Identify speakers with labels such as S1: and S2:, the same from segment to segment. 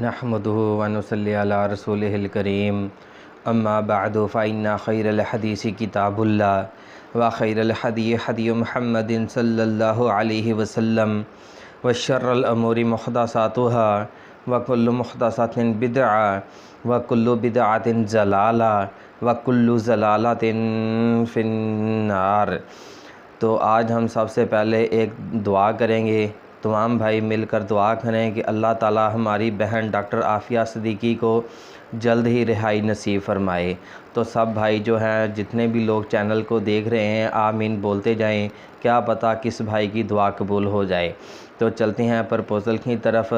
S1: نحمده ونصلي على رسوله الكريم اما بعد فإن خير الحديث كتاب الله وخير الهدي هدي محمد صلى الله عليه وسلم وشر الأمور محدثاتها وكل محدثة بدعة وكل بدعة ضلالة وكل ضلالة في النار۔ تو آج ہم سب سے پہلے ایک دعا کریں گے، تمام بھائی مل کر دعا کریں کہ اللہ تعالی ہماری بہن ڈاکٹر عافیہ صدیقی کو جلد ہی رہائی نصیب فرمائے۔ تو سب بھائی جو ہیں جتنے بھی لوگ چینل کو دیکھ رہے ہیں آمین بولتے جائیں، کیا پتہ کس بھائی کی دعا قبول ہو جائے۔ تو چلتے ہیں پرپوزل کی طرف۔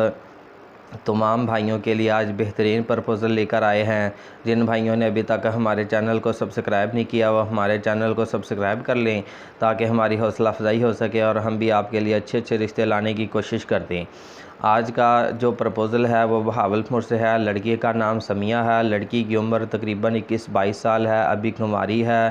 S1: تمام بھائیوں کے لیے آج بہترین پرپوزل لے کر آئے ہیں۔ جن بھائیوں نے ابھی تک ہمارے چینل کو سبسکرائب نہیں کیا وہ ہمارے چینل کو سبسکرائب کر لیں تاکہ ہماری حوصلہ افزائی ہو سکے اور ہم بھی آپ کے لیے اچھے اچھے رشتے لانے کی کوشش کرتے ہیں۔ آج کا جو پرپوزل ہے وہ بہاولپور سے ہے۔ لڑکی کا نام سمیہ ہے، لڑکی کی عمر تقریباً 21-22 سال ہے، ابھی کنواری ہے،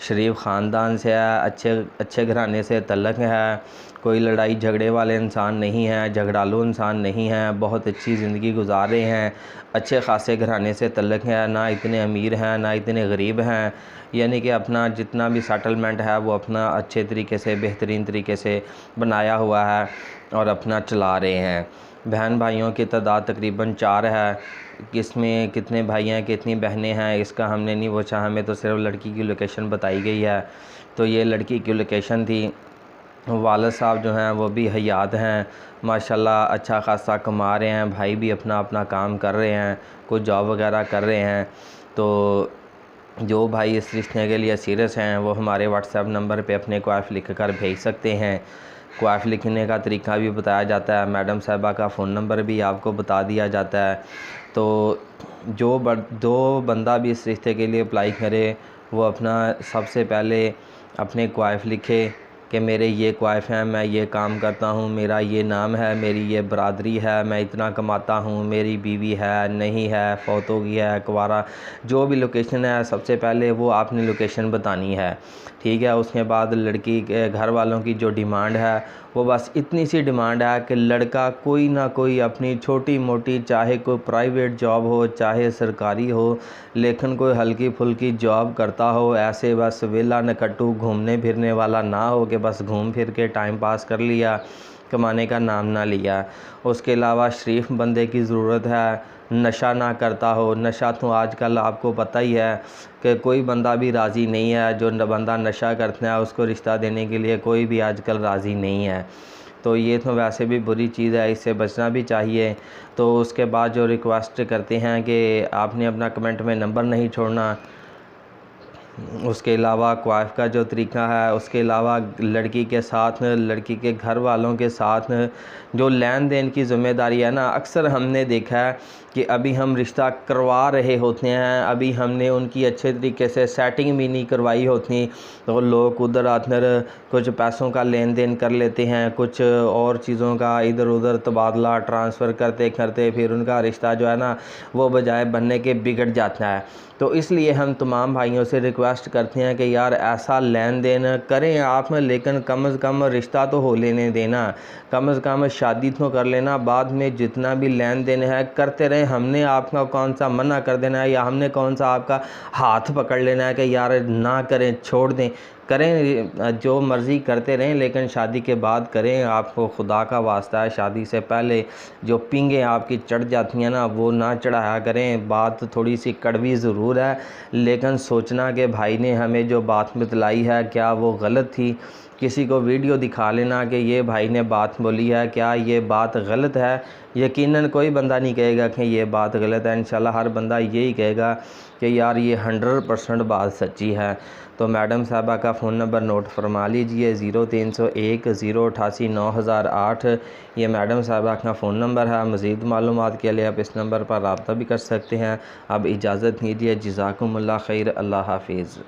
S1: شریف خاندان سے ہے، اچھے گھرانے سے تعلق ہے، کوئی لڑائی جھگڑے والے انسان نہیں ہیں، جھگڑالو انسان نہیں ہیں، بہت اچھی زندگی گزار رہے ہیں، اچھے خاصے گھرانے سے تعلق ہے، نہ اتنے امیر ہیں نہ اتنے غریب ہیں، یعنی کہ اپنا جتنا بھی سیٹلمنٹ ہے وہ اپنا اچھے طریقے سے بہترین طریقے سے بنایا ہوا ہے اور اپنا چلا رہے ہیں۔ بہن بھائیوں کی تعداد تقریباً 4 ہے۔ اس میں کتنے بھائی ہیں کتنی بہنیں ہیں اس کا ہم نے نہیں پوچھا، ہمیں تو صرف لڑکی کی لوکیشن بتائی گئی ہے۔ تو یہ لڑکی کی لوکیشن تھی۔ والد صاحب جو ہیں وہ بھی حیات ہیں، ماشاءاللہ اچھا خاصا کما رہے ہیں، بھائی بھی اپنا کام کر رہے ہیں، کوئی جاب وغیرہ کر رہے ہیں۔ تو جو بھائی اس رشتے کے لیے سیریس ہیں وہ ہمارے واٹس ایپ نمبر پہ اپنے کوائف لکھ کر بھیج سکتے ہیں۔ کوائف لکھنے کا طریقہ بھی بتایا جاتا ہے، میڈم صاحبہ کا فون نمبر بھی آپ کو بتا دیا جاتا ہے۔ تو جو بندہ بھی اس رشتے کے لیے اپلائی کرے وہ اپنا سب سے پہلے اپنے کوائف لکھے کہ میرے یہ کوائف ہیں، میں یہ کام کرتا ہوں، میرا یہ نام ہے، میری یہ برادری ہے، میں اتنا کماتا ہوں، میری بیوی ہے نہیں ہے، فوت ہو گیا ہے، کنوارا، جو بھی لوکیشن ہے سب سے پہلے وہ آپ نے لوکیشن بتانی ہے، ٹھیک ہے۔ اس کے بعد لڑکی کے گھر والوں کی جو ڈیمانڈ ہے وہ بس اتنی سی ڈیمانڈ ہے کہ لڑکا کوئی نہ کوئی اپنی چھوٹی موٹی، چاہے کوئی پرائیویٹ جاب ہو چاہے سرکاری ہو، لیکن کوئی ہلکی پھلکی جاب کرتا ہو، ایسے بس ویلا نکٹو گھومنے پھرنے والا نہ ہو کہ بس گھوم پھر کے ٹائم پاس کر لیا، کمانے کا نام نہ لیا۔ اس کے علاوہ شریف بندے کی ضرورت ہے، نشہ نہ کرتا ہو۔ نشہ تو آج کل آپ کو پتہ ہی ہے کہ کوئی بندہ بھی راضی نہیں ہے، جو بندہ نشہ کرتا ہے اس کو رشتہ دینے کے لیے کوئی بھی آج کل راضی نہیں ہے۔ تو یہ تو ویسے بھی بری چیز ہے، اس سے بچنا بھی چاہیے۔ تو اس کے بعد جو ریکویسٹ کرتے ہیں کہ آپ نے اپنا کمنٹ میں نمبر نہیں چھوڑنا، اس کے علاوہ کوائف کا جو طریقہ ہے، اس کے علاوہ لڑکی کے ساتھ لڑکی کے گھر والوں کے ساتھ جو لین دین کی ذمہ داری ہے نا، اکثر ہم نے دیکھا ہے کہ ابھی ہم رشتہ کروا رہے ہوتے ہیں، ابھی ہم نے ان کی اچھے طریقے سے سیٹنگ بھی نہیں کروائی ہوتی، تو لوگ ادھر ادھر کچھ پیسوں کا لین دین کر لیتے ہیں، کچھ اور چیزوں کا ادھر ادھر تبادلہ ٹرانسفر کرتے پھر ان کا رشتہ جو ہے نا وہ بجائے بننے کے بگڑ جاتا ہے۔ تو اس لیے ہم تمام بھائیوں سے ریکویسٹ کرتے ہیں کہ یار ایسا لین دین کریں آپ، لیکن کم از کم رشتہ تو ہو لینے دینا، کم از کم شادی تو کر لینا، بعد میں جتنا بھی لین دین ہے کرتے رہیں۔ ہم نے آپ کا کون سا منع کر دینا ہے یا ہم نے کون سا آپ کا ہاتھ پکڑ لینا ہے کہ یار نہ کریں، چھوڑ دیں، کریں، جو مرضی کرتے رہیں لیکن شادی کے بعد کریں۔ آپ کو خدا کا واسطہ ہے شادی سے پہلے جو پنگیں آپ کی چڑھ جاتی ہیں نا وہ نہ چڑھایا کریں۔ بات تھوڑی سی کڑوی ضرور ہے لیکن سوچنا کہ بھائی نے ہمیں جو بات بتلائی ہے کیا وہ غلط تھی، کسی کو ویڈیو دکھا لینا کہ یہ بھائی نے بات بولی ہے کیا یہ بات غلط ہے، یقیناً کوئی بندہ نہیں کہے گا کہ یہ بات غلط ہے، انشاءاللہ ہر بندہ یہی کہے گا کہ یار یہ 100% بات سچی ہے۔ تو میڈم صاحبہ کا فون نمبر نوٹ فرما لیجئے، 0301 088 9008، یہ میڈم صاحبہ کا فون نمبر ہے۔ مزید معلومات کے لیے آپ اس نمبر پر رابطہ بھی کر سکتے ہیں۔ اب اجازت دیجیے، جزاکم اللہ خیر، اللہ حافظ۔